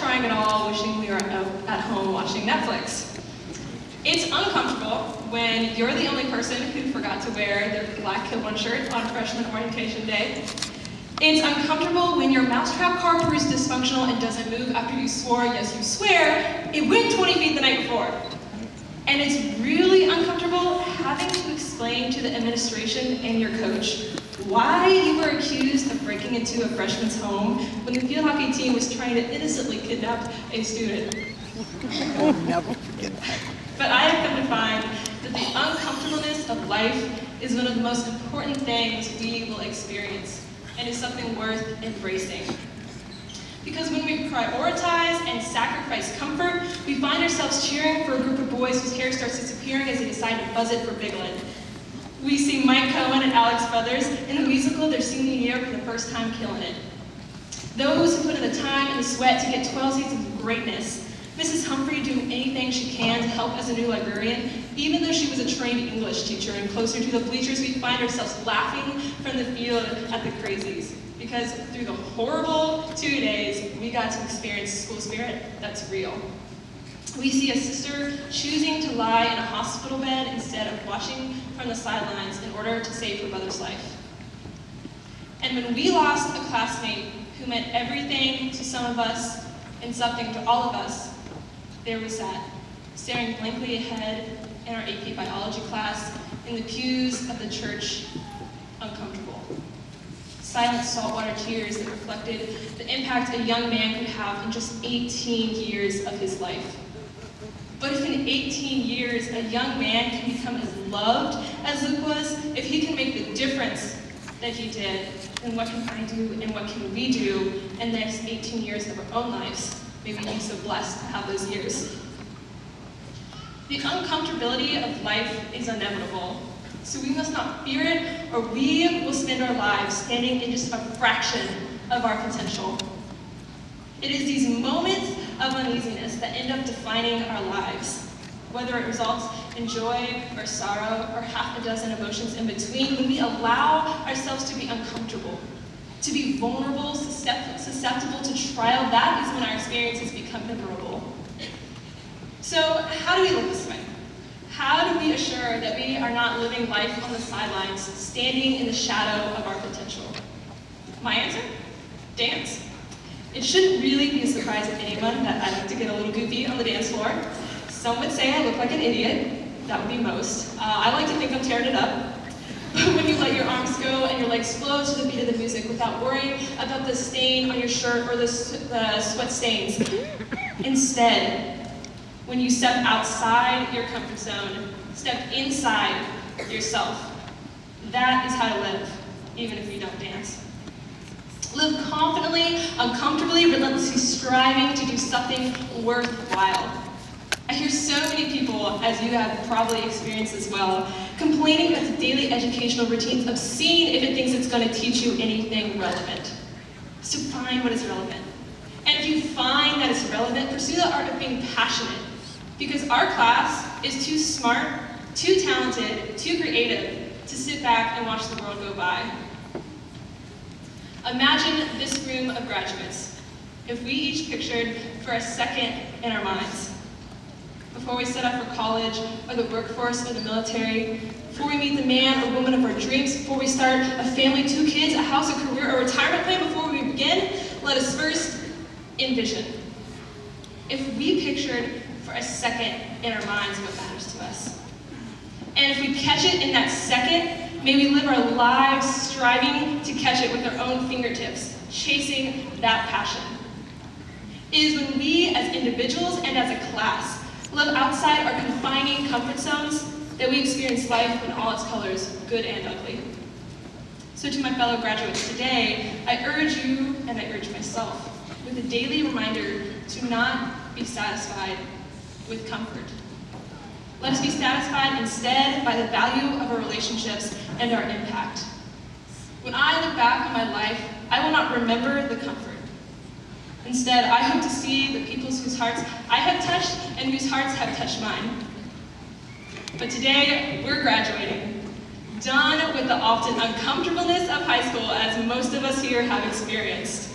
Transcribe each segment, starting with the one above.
trying it all, wishing we were at home watching Netflix. It's uncomfortable when you're the only person who forgot to wear their black Kill-One shirt on freshman orientation day. It's uncomfortable when your mousetrap car proves dysfunctional and doesn't move after you swore, yes you swear, it went 20 feet the night before. And it's really uncomfortable having to explain to the administration and your coach why you were accused of breaking into a freshman's home when the field hockey team was trying to innocently kidnap a student. I'll never forget that. But I have come to find that the uncomfortableness of life is one of the most important things we will experience, and is something worth embracing. Because when we prioritize and sacrifice comfort, we find ourselves cheering for a group of boys whose hair starts disappearing as they decide to buzz it for Bigland. We see Mike Cohen and Alex Brothers in the musical their senior year for the first time killing it. Those who put in the time and the sweat to get 12 seasons of greatness. Mrs. Humphrey doing anything she can to help as a new librarian, even though she was a trained English teacher, and closer to the bleachers we find ourselves laughing from the field at the crazies. Because through the horrible 2 days, we got to experience school spirit that's real. We see a sister choosing to lie in a hospital bed instead of watching from the sidelines in order to save her brother's life. And when we lost a classmate who meant everything to some of us and something to all of us, there we sat, staring blankly ahead in our AP biology class, in the pews of the church, uncomfortable. Silent saltwater tears that reflected the impact a young man could have in just 18 years of his life. But if in 18 years a young man can become as loved as Luke was, if he can make the difference that he did, then what can I do and what can we do in the next 18 years of our own lives? May we be so blessed to have those years. The uncomfortability of life is inevitable, so we must not fear it, or we will spend our lives standing in just a fraction of our potential. It is these moments of uneasiness that end up defining our lives, whether it results in joy or sorrow or half a dozen emotions in between. When we allow ourselves to be uncomfortable, to be vulnerable, susceptible to trial, that is when our experiences become memorable. So how do we live this way? How do we assure that we are not living life on the sidelines, standing in the shadow of our potential? My answer? Dance. It shouldn't really be a surprise to anyone that I like to get a little goofy on the dance floor. Some would say I look like an idiot. That would be most. I like to think I'm tearing it up. When you let your arms go and your legs flow to the beat of the music without worrying about the stain on your shirt or the sweat stains. Instead, when you step outside your comfort zone, step inside yourself. That is how to live, even if you don't dance. Live confidently, uncomfortably, relentlessly striving to do something worthwhile. I hear so many people, as you have probably experienced as well, complaining about the daily educational routines of seeing if it thinks it's going to teach you anything relevant. So find what is relevant. And if you find that it's relevant, pursue the art of being passionate. Because our class is too smart, too talented, too creative to sit back and watch the world go by. Imagine this room of graduates, if we each pictured for a second in our minds, before we set out for college, or the workforce, or the military, before we meet the man or woman of our dreams, before we start a family, 2 kids, a house, a career, a retirement plan, before we begin, let us first envision. If we pictured for a second in our minds what matters to us, and if we catch it in that second, may we live our lives striving to catch it with our own fingertips, chasing that passion. It is when we as individuals and as a class live outside our confining comfort zones that we experience life in all its colors, good and ugly. So to my fellow graduates today, I urge you and I urge myself with a daily reminder to not be satisfied with comfort. Let us be satisfied instead by the value of our relationships and our impact. When I look back on my life, I will not remember the comfort. Instead, I hope to see the people whose hearts I have touched and whose hearts have touched mine. But today, we're graduating, done with the often uncomfortableness of high school as most of us here have experienced.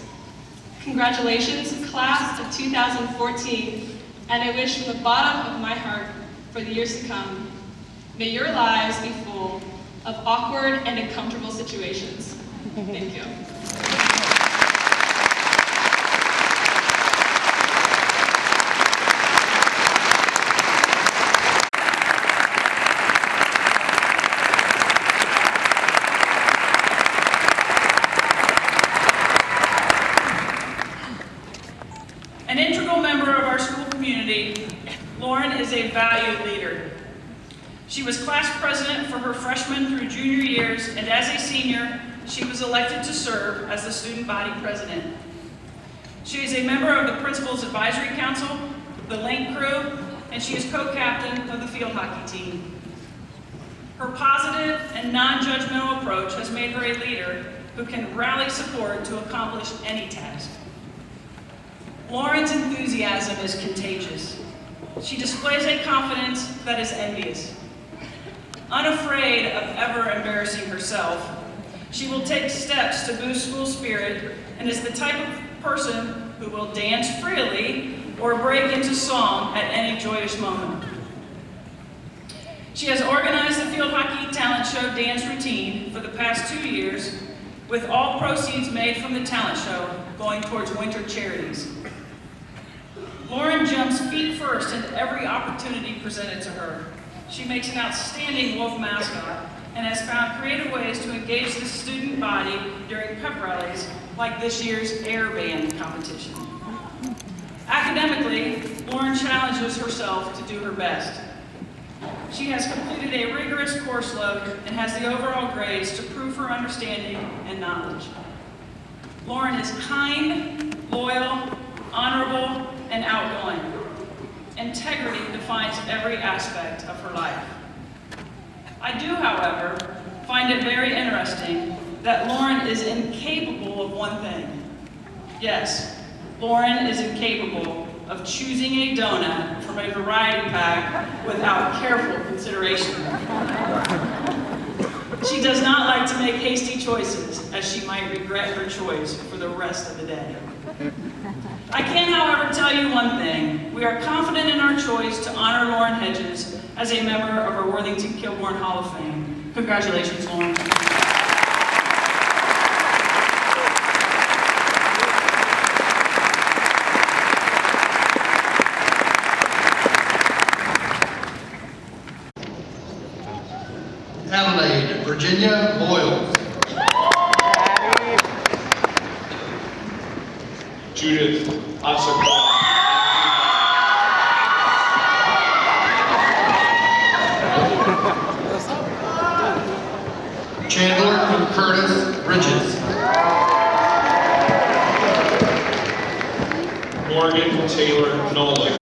Congratulations, class of 2014, and I wish from the bottom of my heart for the years to come, may your lives be full of awkward and uncomfortable situations. Thank you. An integral member of our school community, Lauren is a valued leader. She was class president for her freshman through junior years, and as a senior, she was elected to serve as the student body president. She is a member of the Principal's Advisory Council, the Link Crew, and she is co-captain of the field hockey team. Her positive and non-judgmental approach has made her a leader who can rally support to accomplish any task. Lauren's enthusiasm is contagious. She displays a confidence that is envious. Unafraid of ever embarrassing herself, she will take steps to boost school spirit and is the type of person who will dance freely or break into song at any joyous moment. She has organized the Field Hockey Talent Show dance routine for the past 2 years, with all proceeds made from the talent show going towards winter charities. Lauren jumps feet first into every opportunity presented to her. She makes an outstanding Wolf mascot and has found creative ways to engage the student body during pep rallies like this year's air band competition. Academically, Lauren challenges herself to do her best. She has completed a rigorous course load and has the overall grades to prove her understanding and knowledge. Lauren is kind, loyal, honorable, and outgoing. Integrity defines every aspect of her life. I do, however, find it very interesting that Lauren is incapable of one thing. Yes, Lauren is incapable of choosing a donut from a variety pack without careful consideration. She does not like to make hasty choices, as she might regret her choice for the rest of the day. I can, however, tell you one thing. We are confident in our choice to honor Lauren Hedges as a member of our Worthington Kilbourne Hall of Fame. Congratulations, Lauren. Adelaide, Virginia Boyles. Judith Asakwa. Chandler Curtis Bridges. Morgan Taylor Nolan.